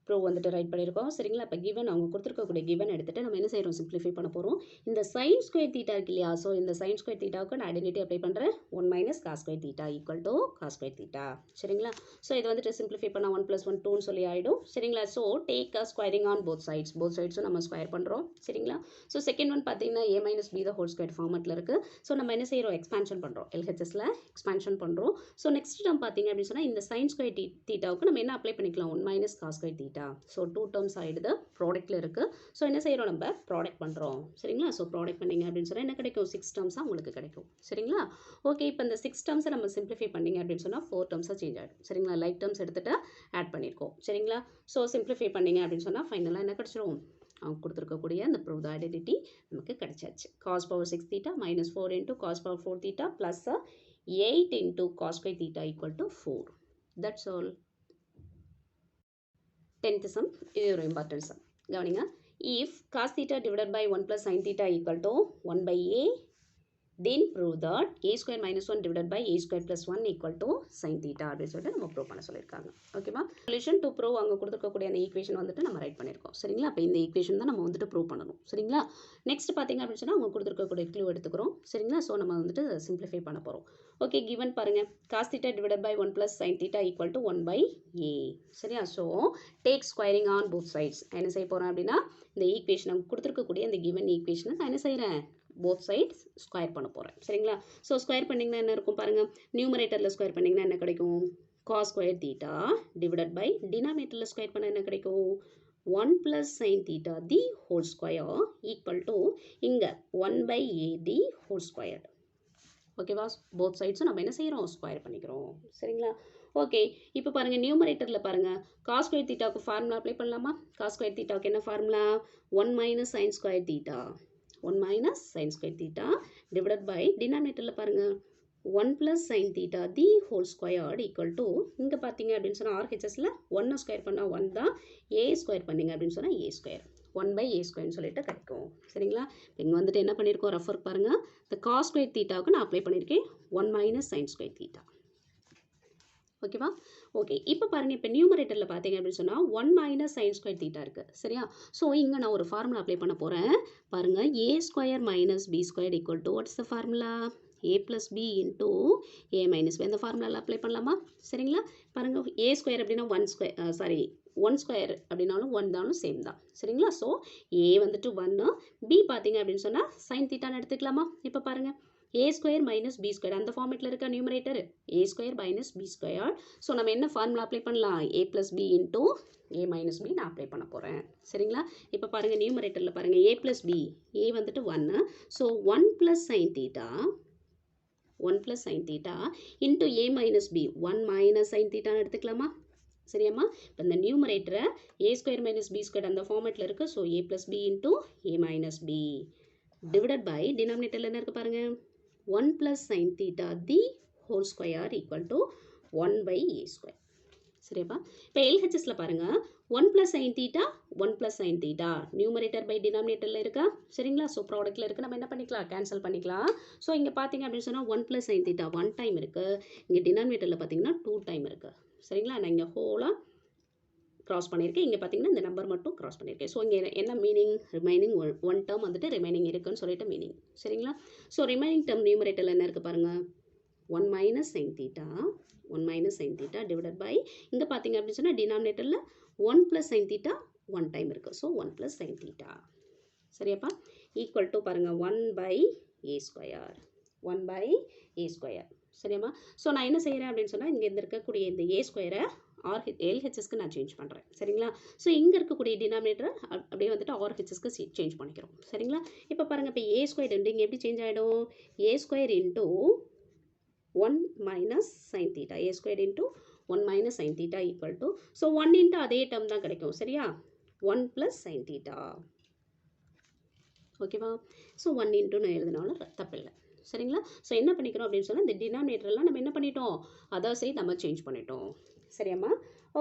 ப்ரூவ் வந்துட்டு ரைட் பண்ணியிருக்கோம் சரிங்களா. இப்போ கிவன் அவங்க கொடுத்துருக்கக்கூடிய கிவன் எடுத்துகிட்டு நம்ம என்ன செய்கிறோம், சிம்பிளிஃபை பண்ண போகிறோம். இந்த சைன் ஸ்கொயர் தீட்டா இருக்கு இல்லையா, ஸோ இந்த சைன் ஸ்கொயர் தீட்டாவுக்கு நான் ஐடென்டிட்டி அப்ளை பண்ணுறேன். 1 minus cos square theta equal to cos square theta சரிங்களா. ஸோ இது வந்துட்டு சிம்பிளிஃபை பண்ணால் 1 + 1 2ன்னு சொல்லி ஆகிடும் சரிங்களா. So take a squaring on both சைட்ஸும் நம்ம ஸ்கொயர் பண்ணுறோம் சரிங்களா. ஸோ செகண்ட் ஒன் பார்த்தீங்கன்னா a minus B the whole square ஃபார்மெட்டில் இருக்குது. ஸோ நம்ம என்ன செய்கிறோம், எக்ஸ்பான்ஷன் பண்ணுறோம், LHSல எக்ஸ்பான்ஷன் பண்ணுறோம். ஸோ நெக்ஸ்ட் டேர்ம் பார்த்தீங்க அப்படின்னு சொன்னால் இந்த சைன் ஸ்கொயர் தீட்டாவுக்கு நம்ம என்ன அப்ளை பண்ணிக்கலாம், 1 minus cos square theta. So 2 terms ஆகிடுது, ப்ராடக்ட்டில் இருக்குது. ஸோ என்ன செய்கிறோம், நம்ம ப்ராடக்ட் பண்ணுறோம் சரிங்களா. ஸோ ப்ராடக்ட் பண்ணிங்க அப்படின்னு சொன்னால் என்ன கிடைக்கும், 6 டேர்ம்ஸாக உங்களுக்கு கிடைக்கும் சரிங்களா. ஓகே, இப்போ இந்த 6 டேர்ம்ஸை நம்ம சிம்பிளிஃபை பண்ணிங்க அப்படின்னு சொன்னால் 4 டேர்ம்ஸாக சேஞ்ச் ஆகிடும் சரிங்களா. லைக் டேர்ம்ஸ் எடுத்துகிட்டு ஆட் பண்ணியிருக்கோம் சரிங்களா. ஸோ சிம்பிளிஃபை பண்ணிங்க அப்படின்னு சொன்னால் ஃபைனலாக என்ன கிடச்சிரும், அவங்க கொடுத்துருக்கக்கூடிய அந்த ப்ரூவ் த ஐடென்டிட்டி நமக்கு கிடைச்சாச்சு. cos power 6 theta minus 4 into cos power 4 theta plus 8 into cos square theta equal to 4. That's all. 10th sum, இது ஒரு இம்பார்ட்டன்ட் சம் கவனிங்க. if cos theta divided by 1 plus sin theta equal to 1 by a, then prove that a square minus 1 divided by a square plus 1 equal to sin theta அப்படின்னு சொல்லிட்டு நம்ம prove பண்ண சொல்லியிருக்காங்க. ஓகேவா, solution to prove அங்கே கொடுத்துருக்கக்கூடிய அந்த equation வந்துட்டு நம்ம ரைட் பண்ணியிருக்கோம் சரிங்களா. அப்போ இந்த ஈக்குவேஷன் தான் நம்ம வந்துட்டு ப்ரூவ் பண்ணணும் சரிங்களா. நெக்ஸ்ட் பார்த்தீங்க அப்படின்னு சொன்னால் அவங்க கொடுத்துருக்கக்கூடிய க்ளூ எடுத்துக்கிறோம் சரிங்களா. ஸோ நம்ம வந்துட்டு சிம்பிளிஃபை பண்ண போகிறோம். ஓகே, கிவன் பாருங்கள், cos theta divided by 1 plus sin theta equal to 1 by a சரியா. So take squaring on both sides. என்ன செய்ய போகிறேன் அப்படின்னா இந்த ஈக்குவேஷன் அவங்க கொடுத்துருக்கக்கூடிய இந்த கிவன் ஈக்குவேஷனை நான் என்ன செய்கிறேன், போத் சைட்ஸ் ஸ்கொயர் பண்ண போகிறேன் சரிங்களா. ஸோ ஸ்கொயர் பண்ணிங்கன்னா என்ன இருக்கும் பாருங்கள், நியூமரேட்டரில் ஸ்கொயர் பண்ணிங்கன்னா என்ன கிடைக்கும், cos square theta divided by டினாமினேட்டரில் ஸ்கொயர் பண்ண என்ன கிடைக்கும், 1 plus sin theta the whole square equal to இங்கே 1 by a the whole square. ஓகேவா, போத் சைட்ஸும் நம்ம என்ன செய்கிறோம், ஸ்கொயர் பண்ணிக்கிறோம் சரிங்களா. ஓகே, இப்போ பாருங்கள் நியூமரேட்டரில் பாருங்கள் காஸ் ஸ்கொயர் தீட்டாவுக்கு ஃபார்முலா அப்ளை பண்ணலாமா. காஸ் ஸ்கொயர் தீட்டாவுக்கு என்ன formula, 1 minus sin square theta, 1 minus sin square theta divided by டினாமினேட்டரில் பாருங்கள் 1 plus sin theta the whole squared equal to இங்கே பார்த்தீங்க அப்படின்னு சொன்னால் RHSல 1 ஸ்கொயர் பண்ணால் 1 தான், a ஸ்கொயர் பண்ணிங்க அப்படின்னு சொன்னால் a ஸ்கொயர் 1 by a ஸ்கொயர்னு சொல்லிட்டு கிடைக்கும் சரிங்களா. இங்கே வந்துட்டு என்ன பண்ணியிருக்கோம், ரெஃபர் பாருங்கள், இந்த காஸ் ஸ்கொயர் தீட்டாவுக்கு நான் அப்ளை பண்ணியிருக்கேன் 1 minus sin ஸ்கொயர் தீட்டா. ஓகேவா, ஓகே, இப்போ பாருங்கள், இப்போ நியூமரேட்டரில் பார்த்தீங்க அப்படின்னு சொன்னால் 1 minus sin ஸ்கொயர் தீட்டா இருக்குது சரியா. ஸோ இங்கே நான் ஒரு ஃபார்முலா அப்ளை பண்ண போகிறேன் பாருங்கள், a square minus B square equal to what's the formula, a plus b into a minus b. இந்த ஃபார்முலாவில் அப்ளை பண்ணலாமா சரிங்களா. பாருங்கள், a ஸ்கொயர் அப்படின்னா 1 ஸ்கொயர் 1 ஸ்கொயர் அப்படின்னாலும் 1 தானும் சேம் தான் சரிங்களா. ஸோ a வந்துட்டு 1, b பார்த்தீங்க அப்படின்னு சொன்னால் சைன் தீட்டான்னு எடுத்துக்கலாமா. இப்போ பாருங்கள், a square minus B square அந்த ஃபார்மேட்டில் இருக்க numerator a square minus B square. So நம்ம என்ன ஃபார்முலா அப்ளை பண்ணலாம், a plus b into a minus b நான் அப்ளை பண்ண போகிறேன் சரிங்களா. இப்போ பாருங்கள் நியூமரேட்டரில் பாருங்கள் a plus b, a வந்துட்டு 1, so 1 plus sin theta 1 plus sin theta into a minus b 1 minus sin theta எடுத்துக்கலாமா சரியாம்மா. இப்போ இந்த நியூமரேட்டரை a square minus B square அந்த ஃபார்மேட்டில் இருக்குது. So a plus b into a minus b divided by டினாமினேட்டரில் என்ன இருக்குது பாருங்கள், 1 plus sin theta the whole square equal to 1 by a square சரியாப்பா. இப்போ LHSல பாருங்கள் 1 plus sin theta 1 plus sin theta numerator by டினாமினேட்டரில் இருக்கா சரிங்களா. ஸோ ப்ராடக்ட்டில் இருக்குது, நம்ம என்ன பண்ணிக்கலாம், கேன்சல் பண்ணிக்கலாம். ஸோ இங்கே பார்த்தீங்க அப்படின்னு சொன்னால் 1 plus sin theta 1 டைம் இருக்குது, இங்கே டினாமினேட்டரில் பார்த்தீங்கன்னா 2 டைம் இருக்குது சரிங்களா. நான் இங்கே ஹோலாக க்ராஸ் பண்ணியிருக்கேன், இங்கே பார்த்தீங்கன்னா இந்த நம்பர் மட்டும் க்ராஸ் பண்ணியிருக்கேன். ஸோ இங்கே என்ன மீனிங், ரிமைனிங் 1 டேர்ம் வந்துட்டு ரிமைனிங் இருக்குன்னு சொல்லிட்டு மீனிங் சரிங்களா. ஸோ ரிமைனிங் டேர்ம் நியூமரேட்டரில் என்ன இருக்குது பாருங்கள், 1 minus sin theta 1 minus sin theta divided by இங்கே பார்த்தீங்க அப்படின்னு சொன்னால் டினாமினேட்டரில் 1 plus sin theta 1 டைம் இருக்குது. ஸோ 1 plus sin theta சரியாப்பா ஈக்குவல் டு பாருங்கள் 1 by a square 1 by a square சரியாம்மா. ஸோ நான் என்ன செய்கிறேன் அப்படின்னு சொன்னால் இங்கே இருக்கக்கூடிய இந்த a ஸ்கொயரை LHSக்கு நான் சேஞ்ச் பண்ணுறேன் சரிங்களா. ஸோ இங்கே இருக்கக்கூடிய டினாமினேட்டரை அப்படியே வந்துட்டு RHSக்கு சேஞ்ச் பண்ணிக்கிறோம் சரிங்களா. இப்போ பாருங்கள், இப்போ a ஸ்கொயர் இங்கே எப்படி சேஞ்ச் ஆகிடும், a square into 1 minus sin theta a square into 1 minus sin theta equal to, so 1 into அதே term தான் கிடைக்கும் சரியா, 1 plus sin theta ஓகேவா. ஸோ 1 into நான் எழுதினாலும் தப்பில்லை சரிங்களா. ஸோ என்ன பண்ணிக்கிறோம் அப்படின்னு சொன்னால் இந்த டினாமினேட்டர்லாம் நம்ம என்ன பண்ணிட்டோம், அதர் சைடு நம்ம சேஞ்ச் பண்ணிட்டோம் சரியாம்மா.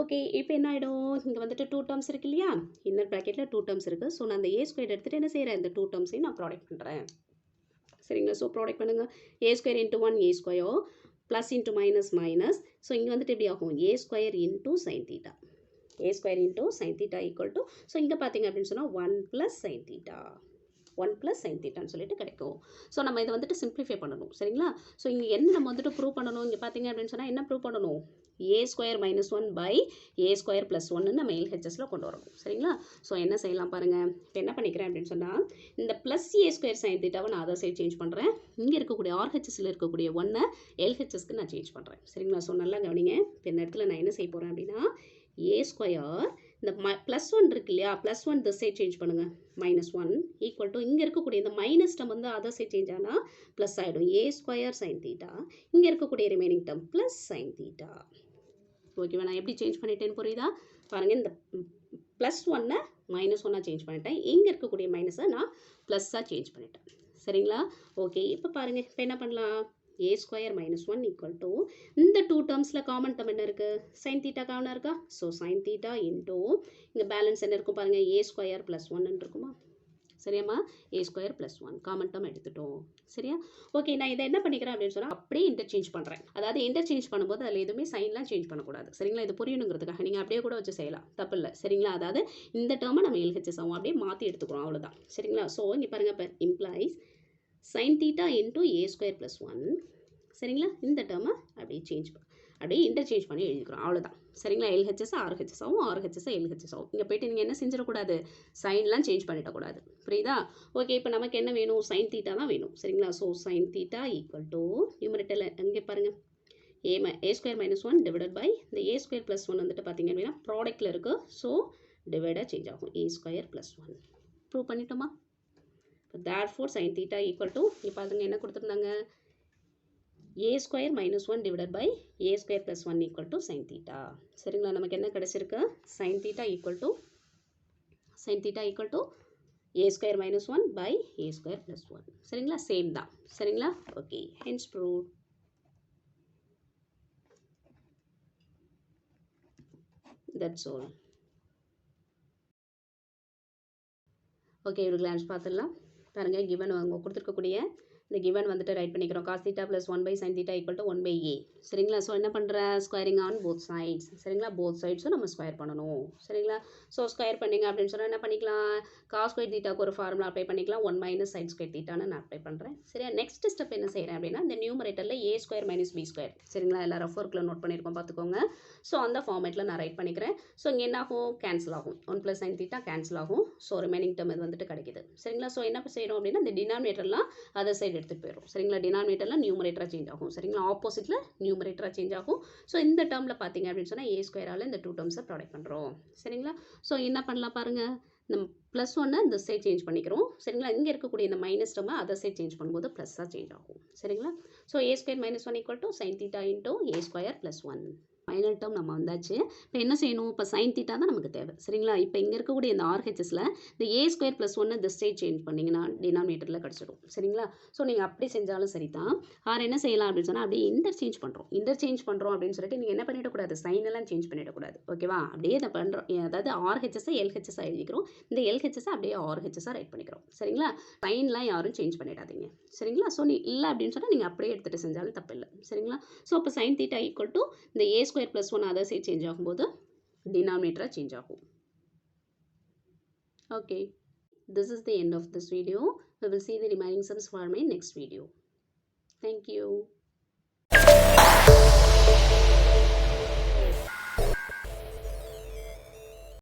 ஓகே, இப்போ என்ன ஆகிடும், இங்கே வந்துட்டு 2 டேர்ம்ஸ் இருக்குது இல்லையா, இன்னர் ப்ராக்கெட்டில் 2 டேர்ம்ஸ் இருக்குது. ஸோ நான் அந்த a ஸ்கொயர் எடுத்துகிட்டு என்ன செய்கிறேன், இந்த 2 டேர்ம்ஸையும் நான் ப்ராடக்ட் பண்ணுறேன் சரிங்களா. ஸோ ப்ராடக்ட் பண்ணுங்கள், a square into 1 a square plus into minus minus. So இங்கே வந்துட்டு எப்படி ஆகும், a square into sine theta a square into sin theta equal to, so இங்கே பார்த்தீங்க அப்படின்னு சொன்னால் 1 plus sin theta 1 plus sin thetaன்னு சொல்லிட்டு கிடைக்கும். ஸோ நம்ம இதை வந்துட்டு சிம்பிளிஃபை பண்ணணும் சரிங்களா. ஸோ இங்கே என்ன நம்ம வந்துட்டு ப்ரூவ் பண்ணணும், இங்கே பார்த்தீங்க அப்படின்னு சொன்னால் என்ன ப்ரூவ் பண்ணணும், a square minus 1 by a square plus 1 நம்ம LHSல கொண்டு வரணும் சரிங்களா. ஸோ என்ன செய்யலாம் பாருங்கள், இப்போ என்ன பண்ணிக்கிறேன் அப்படின்னு சொன்னால் இந்த ப்ளஸ் a square sin thetaவை நான் அதர் சைடு சேஞ்ச் பண்ணுறேன், இங்கே இருக்கக்கூடிய RHSல இருக்கக்கூடிய 1 LHSக்கு நான் சேஞ்ச் பண்ணுறேன் சரிங்களா. ஸோ நல்லா கவனிங்க, இப்போ இந்த இடத்துல நான் என்ன செய்ய போகிறேன் அப்படின்னா a square இந்த ப்ளஸ் 1 இருக்கு இல்லையா, ப்ளஸ் 1 திஸ் சைட் சேஞ்ச் பண்ணுங்கள் மைனஸ் 1 ஈக்குவல் டு இங்கே இருக்கக்கூடிய இந்த மைனஸ் டம் வந்து அதர் சைட் சேஞ்ச் ஆனால் ப்ளஸ் ஆகிடும் a ஸ்கொயர் sin theta, இங்கே இருக்கக்கூடிய ரிமைனிங் டம் ப்ளஸ் sin theta. ஓகேவா, நான் எப்படி சேஞ்ச் பண்ணிட்டேன்னு புரியுதா பாருங்கள், இந்த ப்ளஸ் 1 மைனஸ் 1 சேஞ்ச் பண்ணிட்டேன், இங்கே இருக்கக்கூடிய மைனஸை நான் ப்ளஸ்ஸாக சேஞ்ச் பண்ணிட்டேன் சரிங்களா. ஓகே, இப்போ பாருங்கள், இப்போ என்ன பண்ணலாம், a square minus 1 equal to இந்த டூ டேர்ம்ஸில் காமன் டேர்ம் என்ன இருக்குது, sin theta காமனாக இருக்கா. ஸோ sin theta into இங்கே பேலன்ஸ் என்ன இருக்கும் பாருங்கள், a square plus 1 இருக்குமா சரியாம்மா, a square plus 1 common term எடுத்துட்டோம் சரியா. ஓகே, நான் இதை என்ன பண்ணிக்கிறேன் அப்படின்னு சொன்னால் அப்படியே இன்டர்சேஞ்ச் பண்ணுறேன், அதாவது இன்டர்சேஞ்ச் பண்ணும்போது அதில் எதுவுமே சைன்லாம் சேஞ்ச் பண்ணக்கூடாது சரிங்களா. இது புரியணுங்கிறதுக்காக நீங்கள் அப்படியே கூட வச்சு செய்யலாம், தப்பு இல்லை சரிங்களா. அதாவது இந்த டேர்மை நம்ம LHS ஆகும் அப்படியே மாற்றி எடுத்துக்கிறோம் அவ்வளோதான் சரிங்களா. ஸோ இங்கே பாருங்கள், இப்போ implies sin theta into a square plus 1 சரிங்களா. இந்த டேர்மை அப்படியே அப்படியே இன்டர்சேஞ்ச் பண்ணி எழுதிக்கிறோம் அவ்வளோதான் சரிங்களா. LHS RHS ஆகும், RHS LHS ஆகும். இங்கே போய்ட்டு நீங்கள் என்ன செஞ்சிடக்கூடாது, சைன்லாம் சேஞ்ச் பண்ணிடக்கூடாது, புரியுதா. ஓகே, இப்போ நமக்கு என்ன வேணும், sin theta தான் வேணும் சரிங்களா. So sin theta equal to நியூமரேட்டரில் அங்கே பாருங்கள் a square minus 1 divided by இந்த a ஸ்கொயர் ப்ளஸ் 1 வந்துட்டு பார்த்தீங்க அப்படின்னா ப்ராடக்ட்டில் இருக்குது, ஸோ டிவைடாக சேஞ்ச் ஆகும் a ஸ்கொயர் ப்ளஸ் 1. ப்ரூவ் பண்ணிட்டோமா. therefore sin theta equal to இப்போ பாருங்க என்ன கொடுத்துருந்தாங்க, a square minus 1 divided by a square plus 1 equal to sin theta சரிங்களா. நமக்கு என்ன கிடைச்சிருக்கு, sin theta equal to a square minus 1 by a square plus 1 சரிங்களா, சேம் தான் சரிங்களா. Okay, hence proved. That's all. Okay, ஒரு கிளான்ஸ் பார்த்துடலாம் பாருங்கள். கிவன் அவங்க கொடுத்துருக்கக்கூடிய இந்த கிவன் வந்துட்டு ரைட் பண்ணிக்கிறோம், cos theta plus 1 by sin theta equal to 1 by a சரிங்களா. ஸோ என்ன பண்ணுறேன், ஸ்கொயரிங் ஆன் போத் சைட்ஸ் சரிங்களா, போத் சைட்ஸும் நம்ம ஸ்கொயர் பண்ணணும் சரிங்களா. ஸோ ஸ்கொயர் பண்ணிங்க அப்படின்னு சொன்னால் என்ன பண்ணிக்கலாம், cos ஸ்கொயர் தீட்டாவுக்கு ஒரு ஃபார்முலா அப்ளை பண்ணிக்கலாம், 1 மைனஸ் sin ஸ்கொயர் தீட்டான்னு நான் அப்ளை பண்ணுறேன் சரியா. நெக்ஸ்ட் ஸ்டெப் என்ன செய்கிறேன் அப்படின்னா இந்த நியூமரேட்டரில் a square minus b square சரிங்களா, எல்லாம் ரஃப் ஒர்க்கில் நோட் பண்ணியிருக்கோம் பார்த்துக்கோங்க. ஸோ அந்த ஃபார்மேட்டில் நான் ரைட் பண்ணிக்கிறேன். ஸோ இங்கே என்ன ஆகும், கேன்சல் ஆகும், 1 + sin theta கேன்சல் ஆகும். ஸோ ரிமைனிங் டேர்ம் இது வந்துட்டு கிடைக்குது சரிங்களா. ஸோ என்ன செய்யணும் அப்படின்னா இந்த டினாமினேட்டர்லாம் அதர் சைடு எடுத்துகிட்டு போயிடும் சரிங்களா. டினாமினேட்டரில் நியூமரேட்டராக சேஞ்ச் ஆகும் சரிங்களா, ஆப்போசிட்டில் நியூமரேட்டராக சேஞ்ச் ஆகும். ஸோ இந்த டேர்மில் பார்த்தீங்க அப்படின்னு சொன்னால் a ஸ்கொயரால் இந்த டூ டேர்ம்ஸை ப்ராடக்ட் பண்ணுறோம் சரிங்களா. ஸோ என்ன பண்ணலாம் பாருங்கள், இந்த ப்ளஸ் 1 இந்த சைட் சேஞ்ச் பண்ணிக்கிறோம் சரிங்களா. இங்கே இருக்கக்கூடிய இந்த மைனஸ் டேர்மை அதர் சைட் சேஞ்ச் பண்ணும்போது ப்ளஸ்ஸாக சேஞ்ச் ஆகும் சரிங்களா. So a square minus 1 equal to sin theta into a square plus 1 final term நம்ம வந்தாச்சு. இப்போ என்ன செய்யணும், இப்போ sin theta தான் நமக்கு தேவை சரிங்களா. இப்போ இங்கே இருக்கக்கூடிய இந்த RHSல இந்த a square plus 1 this side change பண்ணிங்கன்னா டினாமினேட்டரில் கிடச்சிடும் சரிங்களா. ஸோ நீங்கள் அப்படி செஞ்சாலும் சரி தான். ஆர் என்ன செய்யலாம் அப்படின்னு சொன்னால் அப்படியே இன்டர்சேஞ்ச் பண்ணுறோம் அப்படின்னு சொல்லிட்டு நீங்கள் என்ன பண்ணிடக்கூடாது, சைனெல்லாம் சேஞ்ச் பண்ணிடக்கூடாது ஓகேவா. அப்படியே இதை பண்ணுறோம், அதாவது RHSஐ LHSஆ எழுதிக்கிறோம், இந்த LHSஐ அப்படியே RHSஆ ரைட் பண்ணிக்கிறோம் சரிங்களா. சைன்லாம் யாரும் சேஞ்ச் பண்ணிடாதீங்க சரிங்களா. ஸோ நீ இல்லை அப்படின்னு சொன்னால் நீங்கள் அப்படியே எடுத்துகிட்டு செஞ்சாலும் தப்பு இல்லை சரிங்களா. ஸோ இப்போ sin theta ஈக்குவல் டு இந்த a square plus 1 other side change ஆகும்போது டினாமினேட்டராக சேஞ்ச் ஆகும். Okay, this is the end of this video. We will see the remaining sums for my next video. Thank you.